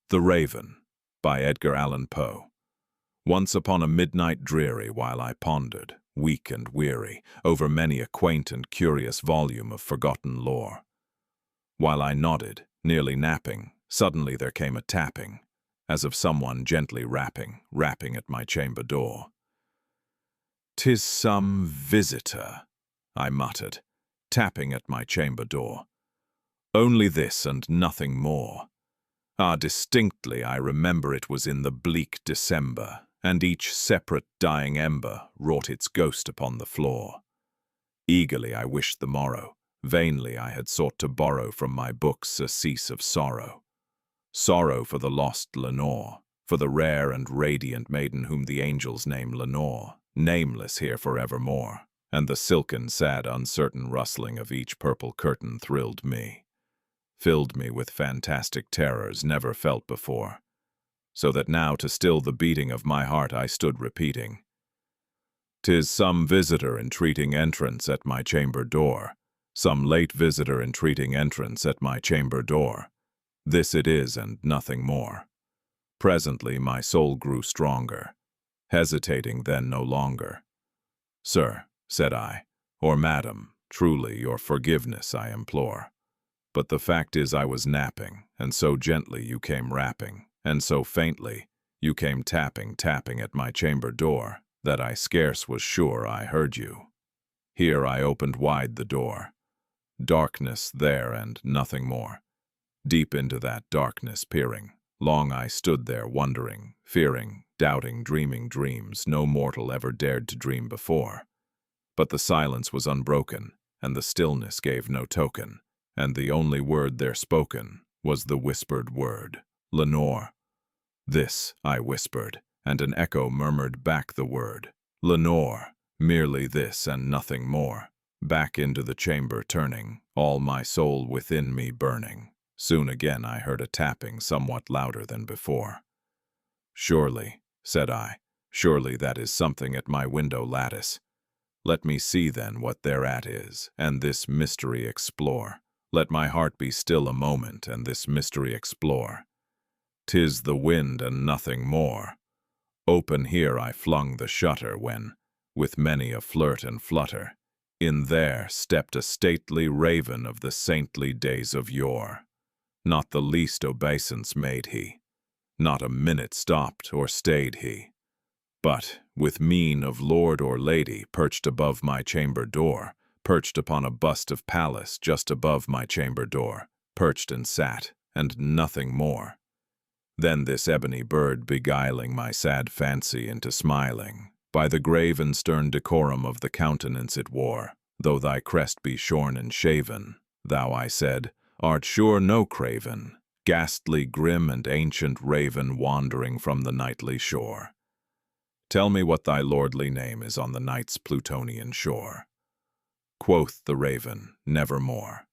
The Raven, by Edgar Allan Poe. Once upon a midnight dreary, while I pondered, weak and weary, over many a quaint and curious volume of forgotten lore. While I nodded, nearly napping, suddenly there came a tapping, as of someone gently rapping at my chamber door. "'Tis some visitor," I muttered, tapping at my chamber door. "Only this and nothing more." Ah, distinctly I remember it was in the bleak December, and each separate dying ember wrought its ghost upon the floor. Eagerly I wished the morrow, vainly I had sought to borrow from my books surcease of sorrow. Sorrow for the lost Lenore, for the rare and radiant maiden whom the angels name Lenore, nameless here forevermore, and the silken, sad, uncertain rustling of each purple curtain thrilled me, filled me with fantastic terrors never felt before, so that now to still the beating of my heart I stood repeating, "'Tis some visitor entreating entrance at my chamber door, some late visitor entreating entrance at my chamber door. This it is and nothing more." Presently my soul grew stronger, hesitating then no longer. "Sir," said I, "or madam, truly your forgiveness I implore. But the fact is I was napping, and so gently you came rapping, and so faintly you came tapping at my chamber door, that I scarce was sure I heard you." Here I opened wide the door. Darkness there and nothing more. Deep into that darkness peering, long I stood there wondering, fearing, doubting, dreaming dreams no mortal ever dared to dream before. But the silence was unbroken, and the stillness gave no token, and the only word there spoken was the whispered word, "Lenore." "This," I whispered, and an echo murmured back the word, "Lenore." Merely this and nothing more. Back into the chamber turning, all my soul within me burning. Soon again I heard a tapping somewhat louder than before. "Surely," said I, "surely that is something at my window lattice. Let me see then what thereat is, and this mystery explore. Let my heart be still a moment, and this mystery explore. 'Tis the wind and nothing more." Open here I flung the shutter when, with many a flirt and flutter, in there stepped a stately raven of the saintly days of yore. Not the least obeisance made he, not a minute stopped or stayed he, but, with mien of lord or lady, perched above my chamber door, perched upon a bust of Pallas just above my chamber door, perched and sat, and nothing more. Then this ebony bird beguiling my sad fancy into smiling, by the grave and stern decorum of the countenance it wore, "Though thy crest be shorn and shaven, thou," I said, "art sure no craven, ghastly, grim, and ancient raven wandering from the nightly shore. Tell me what thy lordly name is on the night's Plutonian shore." Quoth the raven, "Nevermore."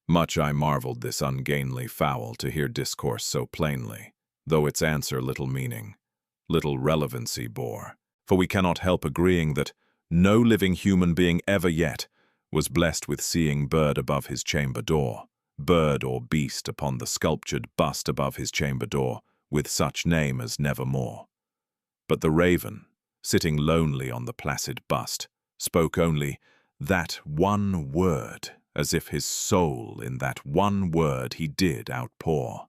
Much I marveled this ungainly fowl to hear discourse so plainly, though its answer little meaning, little relevancy bore, for we cannot help agreeing that no living human being ever yet was blessed with seeing bird above his chamber door, bird or beast upon the sculptured bust above his chamber door, with such name as Nevermore. But the raven, sitting lonely on the placid bust, spoke only that one word, as if his soul in that one word he did outpour.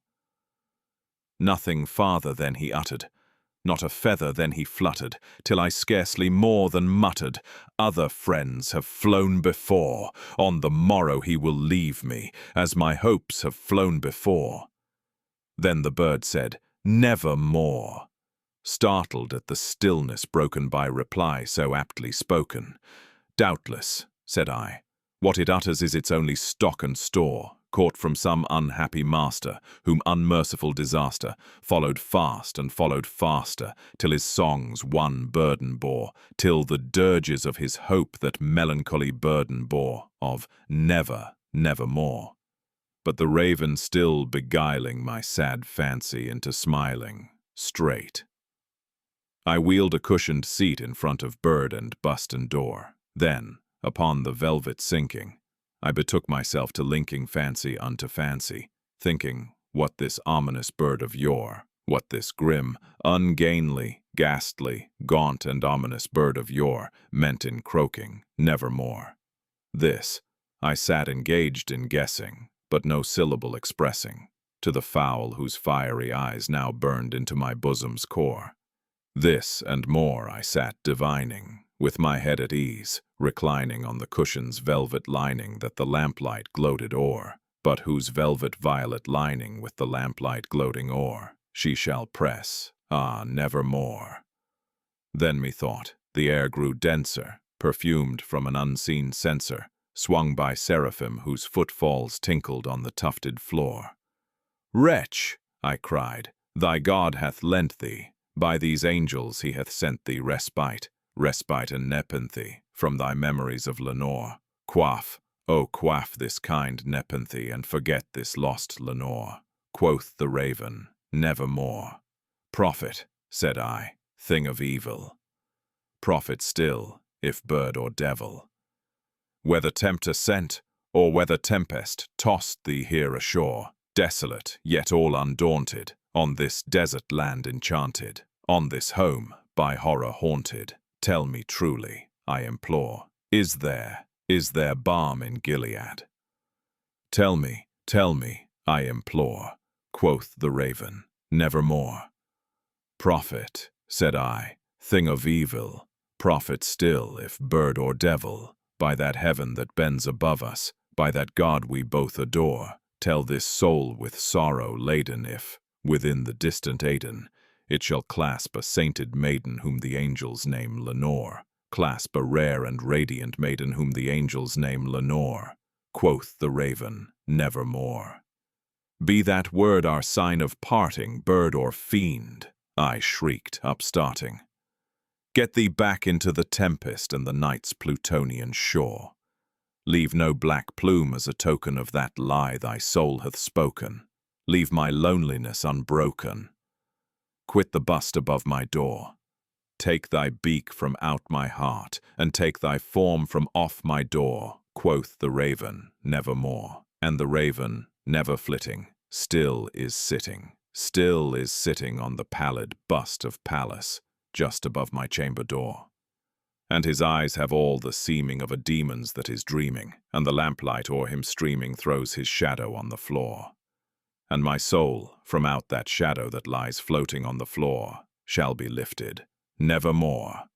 Nothing farther than he uttered, not a feather then he fluttered, till I scarcely more than muttered, "Other friends have flown before, on the morrow he will leave me, as my hopes have flown before." Then the bird said, "Nevermore," startled at the stillness broken by reply so aptly spoken. "Doubtless," said I, "what it utters is its only stock and store, caught from some unhappy master, whom unmerciful disaster followed fast and followed faster, till his songs one burden bore, till the dirges of his hope that melancholy burden bore, of never, nevermore." But the raven still beguiling my sad fancy into smiling, straight. I wheeled a cushioned seat in front of bird and bust and door. Then, upon the velvet sinking, I betook myself to linking fancy unto fancy, thinking, what this ominous bird of yore, what this grim, ungainly, ghastly, gaunt and ominous bird of yore meant in croaking, "Nevermore." This, I sat engaged in guessing, but no syllable expressing, to the fowl whose fiery eyes now burned into my bosom's core. This and more I sat divining, with my head at ease, reclining on the cushion's velvet lining that the lamplight gloated o'er, but whose velvet violet lining with the lamplight gloating o'er, she shall press, ah, nevermore. Then methought the air grew denser, perfumed from an unseen censer, swung by seraphim whose footfalls tinkled on the tufted floor. "Wretch," I cried, "thy God hath lent thee, by these angels he hath sent thee respite, respite and nepenthe, from thy memories of Lenore. Quaff, oh quaff this kind nepenthe, and forget this lost Lenore." Quoth the raven, "Nevermore." "Prophet," said I, "thing of evil. Prophet still, if bird or devil. Whether tempter sent, or whether tempest tossed thee here ashore, desolate, yet all undaunted, on this desert land enchanted, on this home by horror haunted, tell me truly, I implore, is there balm in Gilead? Tell me, I implore," quoth the raven, "nevermore." "Prophet," said I, "thing of evil, prophet still, if bird or devil, by that heaven that bends above us, by that God we both adore, tell this soul with sorrow laden if, within the distant Aidenn, it shall clasp a sainted maiden whom the angels name Lenore, clasp a rare and radiant maiden whom the angels name Lenore." Quoth the raven, "Nevermore." "Be that word our sign of parting, bird or fiend," I shrieked, upstarting. "Get thee back into the tempest and the night's Plutonian shore. Leave no black plume as a token of that lie thy soul hath spoken. Leave my loneliness unbroken. Quit the bust above my door. Take thy beak from out my heart, and take thy form from off my door." Quoth the raven, "Nevermore." And the raven, never flitting, still is sitting on the pallid bust of Pallas, just above my chamber door. And his eyes have all the seeming of a demon's that is dreaming, and the lamplight o'er him streaming throws his shadow on the floor. And my soul, from out that shadow that lies floating on the floor, shall be lifted, nevermore,